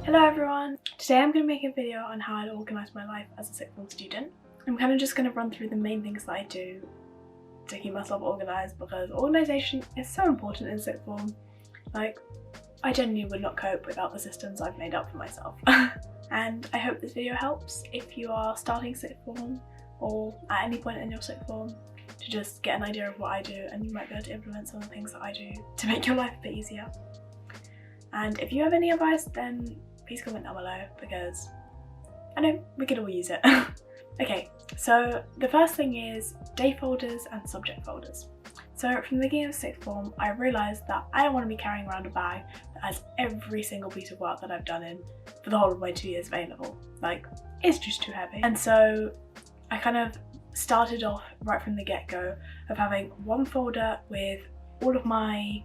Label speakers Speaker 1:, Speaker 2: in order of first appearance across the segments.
Speaker 1: Hello everyone! Today I'm going to make a video on how I'd organise my life as a sixth form student. I'm kind of just going to run through the main things that I do to keep myself organised, because organisation is so important in sixth form. Like, I genuinely would not cope without the systems I've made up for myself. And I hope this video helps if you are starting sixth form or at any point in your sixth form, to just get an idea of what I do, and you might be able to implement some of the things that I do to make your life a bit easier. And if you have any advice, then please comment down below, because I know we could all use it. Okay, so the first thing is day folders and subject folders. So from the beginning of sixth form, I realised that I don't want to be carrying around a bag that has every single piece of work that I've done in for the whole of my 2 years available. Like, it's just too heavy. And so I kind of started off right from the get-go of having one folder with all of my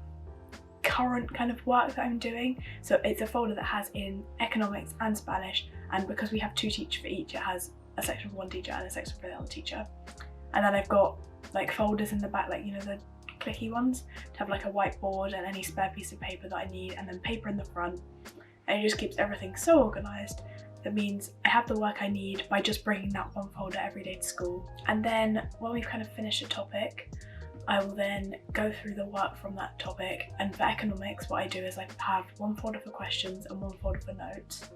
Speaker 1: current kind of work that I'm doing. So it's a folder that has in economics and Spanish, and because we have two teachers for each, it has a section for one teacher and a section for the other teacher. And then I've got like folders in the back, like, you know, the clicky ones, to have like a whiteboard and any spare piece of paper that I need, and then paper in the front. And it just keeps everything so organised. That means I have the work I need by just bringing that one folder every day to school. And then when we've kind of finished a topic, I will then go through the work from that topic. And for economics, what I do is I have one folder for questions and one folder for notes.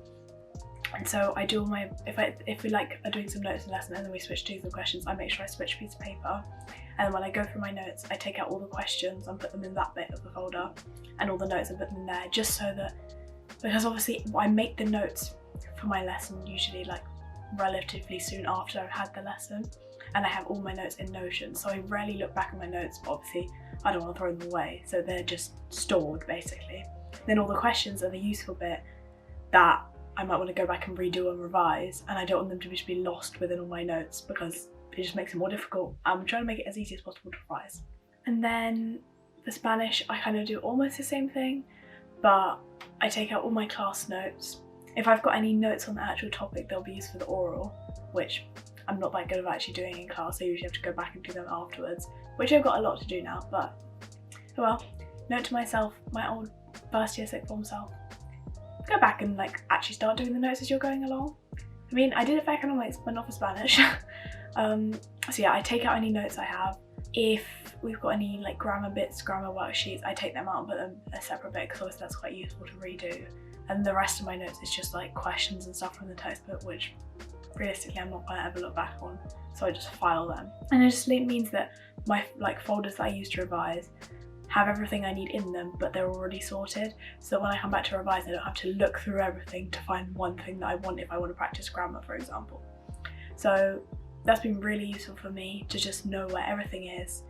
Speaker 1: And so I do all my, if we like are doing some notes in lesson and then we switch to some questions, I make sure I switch a piece of paper. And then when I go through my notes, I take out all the questions and put them in that bit of the folder, and all the notes and put them in there, just so that, because obviously I make the notes for my lesson usually like relatively soon after I've had the lesson, and I have all my notes in Notion, so I rarely look back at my notes, but obviously I don't want to throw them away, so they're just stored basically. Then all the questions are the useful bit that I might want to go back and redo and revise, and I don't want them to just be lost within all my notes, because it just makes it more difficult. I'm trying to make it as easy as possible to revise. And then for Spanish, I kind of do almost the same thing, but I take out all my class notes. If I've got any notes on the actual topic, they'll be used for the oral, which I'm not that good at actually doing in class. I usually have to go back and do them afterwards, which I've got a lot to do now, but oh well. Note to myself, my old first year sixth form self, go back and like actually start doing the notes as you're going along. I mean, I did it for economics, but not for Spanish. So yeah, I take out any notes I have. If we've got any like grammar bits, grammar worksheets, I take them out and put them a separate bit, because obviously that's quite useful to redo. And the rest of my notes is just like questions and stuff from the textbook, which realistically I'm not going to ever look back on, so I just file them. And it just means that my like folders that I use to revise have everything I need in them, but they're already sorted, so when I come back to revise I don't have to look through everything to find one thing that I want if I want to practice grammar, for example. So that's been really useful for me, to just know where everything is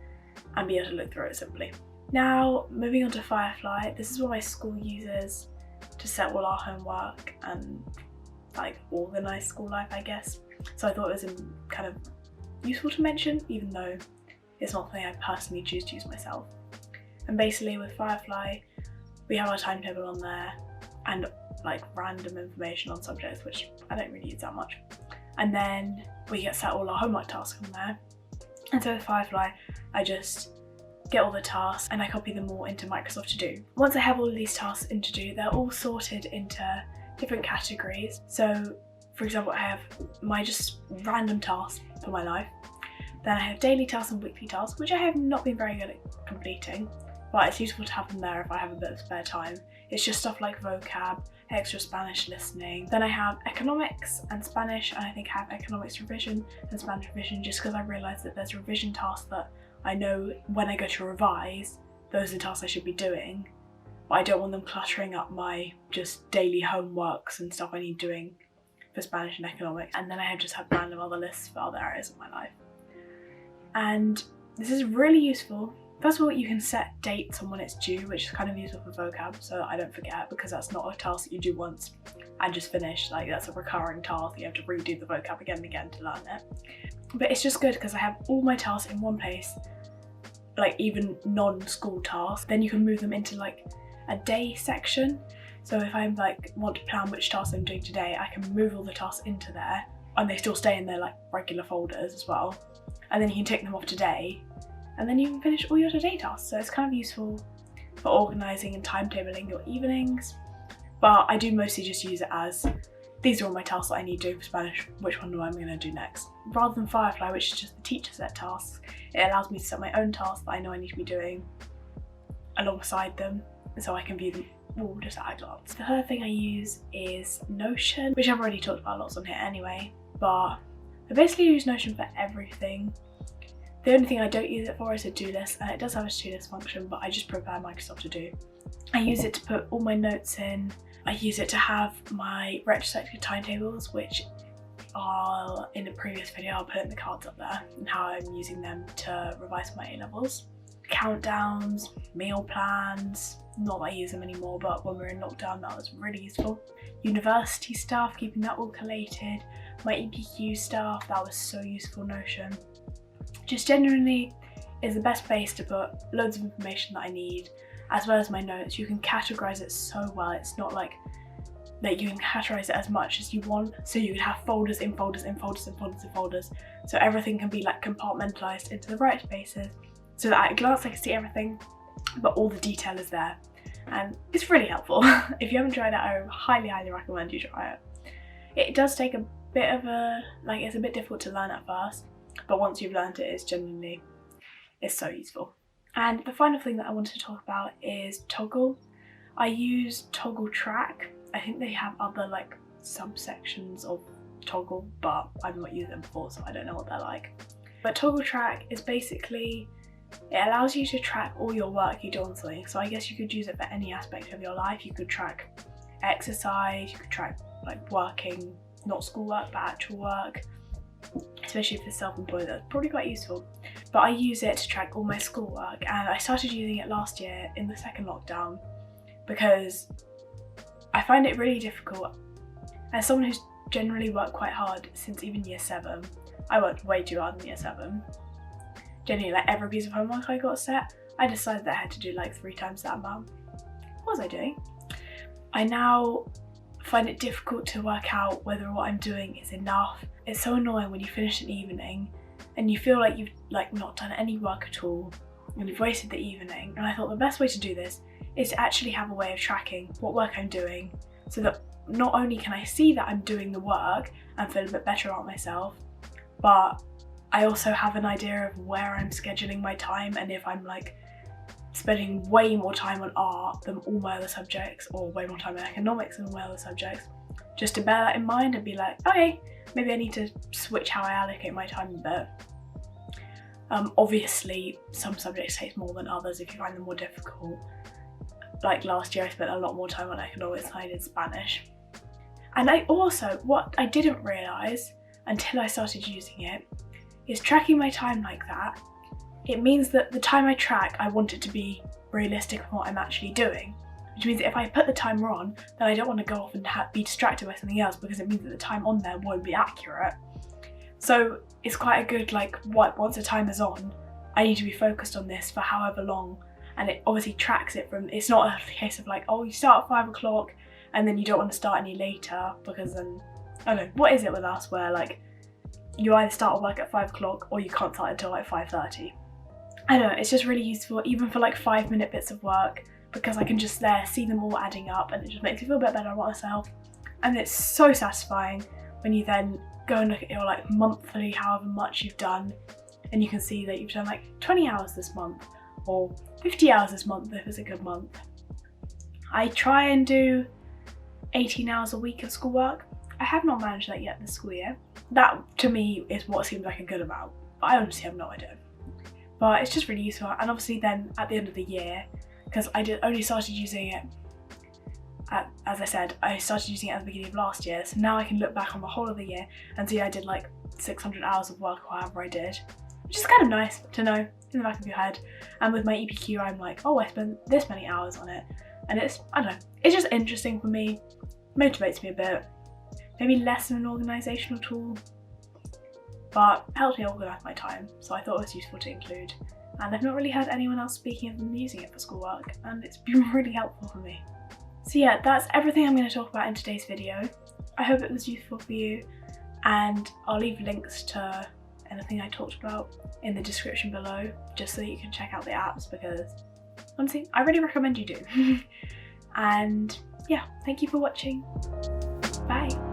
Speaker 1: and be able to look through it simply. Now moving on to Firefly, this is what my school uses to set all our homework and like organise school life, I guess. So I thought it was kind of useful to mention, even though it's not something I personally choose to use myself. And basically with Firefly, we have our timetable on there and like random information on subjects, which I don't really use that much. And then we get set all our homework tasks on there. And so with Firefly, I just get all the tasks and I copy them all into Microsoft To Do. Once I have all of these tasks in To Do, they're all sorted into different categories. So for example, I have my just random tasks for my life. Then I have daily tasks and weekly tasks, which I have not been very good at completing, but it's useful to have them there if I have a bit of spare time. It's just stuff like vocab, extra Spanish listening. Then I have economics and Spanish, and I think I have economics revision and Spanish revision, just because I realised that there's revision tasks that I know when I go to revise, those are the tasks I should be doing, but I don't want them cluttering up my just daily homeworks and stuff I need doing for Spanish and economics. And then I have just have random other lists for other areas of my life. And this is really useful. First of all, you can set dates on when it's due, which is kind of useful for vocab, so I don't forget, because that's not a task that you do once and just finish. Like, that's a recurring task. You have to redo the vocab again and again to learn it. But it's just good because I have all my tasks in one place, like even non-school tasks. Then you can move them into like a day section. So if I like want to plan which tasks I'm doing today, I can move all the tasks into there, and they still stay in their like regular folders as well. And then you can tick them off today, and then you can finish all your today tasks. So it's kind of useful for organising and timetabling your evenings. but I do mostly just use it as these are all my tasks that I need to do for Spanish, which one am I going to do next? Rather than Firefly, which is just the teacher set tasks, it allows me to set my own tasks that I know I need to be doing alongside them, so I can view them all just at a glance. The third thing I use is Notion, which I've already talked about lots on here anyway, but I basically use Notion for everything. The only thing I don't use it for is a to-do list, and it does have a to-do list function, but I just prefer Microsoft To Do. I use it to put all my notes in. I use it to have my retrospective timetables, which are in a previous video. I'll put in the cards up there and how I'm using them to revise my A-levels. Countdowns, meal plans, not that I use them anymore, but when we were in lockdown that was really useful. University stuff, keeping that all collated. My EPQ stuff, that was so useful, Notion. Just genuinely is the best place to put loads of information that I need, as well as my notes. You can categorize it so well. It's not like that you can categorize it as much as you want, so you can have folders in folders in folders in folders in folders, so everything can be like compartmentalized into the right spaces, so that at a glance I can see everything, but all the detail is there, and it's really helpful. If you haven't tried it, I highly recommend you try it. It does take a bit of a, like, it's a bit difficult to learn at first, but once you've learned it, it's so useful. And the final thing that I wanted to talk about is Toggl. I use Toggl Track. I think they have other like subsections of Toggl, but I've not used them before, so I don't know what they're like. But Toggl Track is basically, it allows you to track all your work you do on something. So I guess you could use it for any aspect of your life. You could track exercise, you could track like working, not schoolwork, but actual work. Especially if you're self-employed, that's probably quite useful. But I use it to track all my schoolwork, and I started using it last year in the second lockdown because I find it really difficult. As someone who's generally worked quite hard since even year 7, I worked way too hard in year 7. Generally, like every piece of homework I got set, I decided that I had to do like 3 times that amount. What was I doing? I now find it difficult to work out whether what I'm doing is enough. It's so annoying when you finish an evening and you feel like you've like not done any work at all and you've wasted the evening. And I thought the best way to do this is to actually have a way of tracking what work I'm doing, so that not only can I see that I'm doing the work and feel a bit better about myself, but I also have an idea of where I'm scheduling my time, and if I'm like spending way more time on art than all my other subjects, or way more time on economics than all my other subjects, just to bear that in mind and be like, okay, maybe I need to switch how I allocate my time a bit. Obviously, some subjects take more than others if you find them more difficult. Like last year I spent a lot more time on economics than I did Spanish. And I also, what I didn't realise until I started using it, is tracking my time like that, it means that the time I track, I want it to be realistic of what I'm actually doing. Which means that if I put the timer on, then I don't want to go off and be distracted by something else, because it means that the time on there won't be accurate. So it's quite a good, like, once the timer's on, I need to be focused on this for however long, and it obviously tracks it from, it's not a case of like, oh, you start at 5 o'clock and then you don't want to start any later, because then, I don't know, what is it with us where like, you either start work at 5 o'clock or you can't start until like 5:30. I don't know, it's just really useful, even for like 5-minute bits of work, because I can just see them all adding up, and it just makes me feel a bit better about myself. And it's so satisfying when you then go and look at your like monthly, however much you've done, and you can see that you've done like 20 hours this month, or 50 hours this month if it's a good month. I try and do 18 hours a week of schoolwork. I have not managed that yet this school year. That to me is what seems like a good amount, but I honestly have no idea. But it's just really useful, and obviously then at the end of the year, because I only started using it, as I said, I started using it at the beginning of last year, so now I can look back on the whole of the year and see I did like 600 hours of work or however I did, which is kind of nice to know in the back of your head. And with my EPQ, I'm like, oh, I spent this many hours on it, and it's, I don't know, it's just interesting for me, motivates me a bit, maybe less of an organisational tool, but helps me organise my time, so I thought it was useful to include. And I've not really heard anyone else speaking of them using it for schoolwork, and it's been really helpful for me. So yeah, that's everything I'm going to talk about in today's video. I hope it was useful for you, and I'll leave links to anything I talked about in the description below, just so that you can check out the apps, because honestly, I really recommend you do. And yeah, thank you for watching. Bye.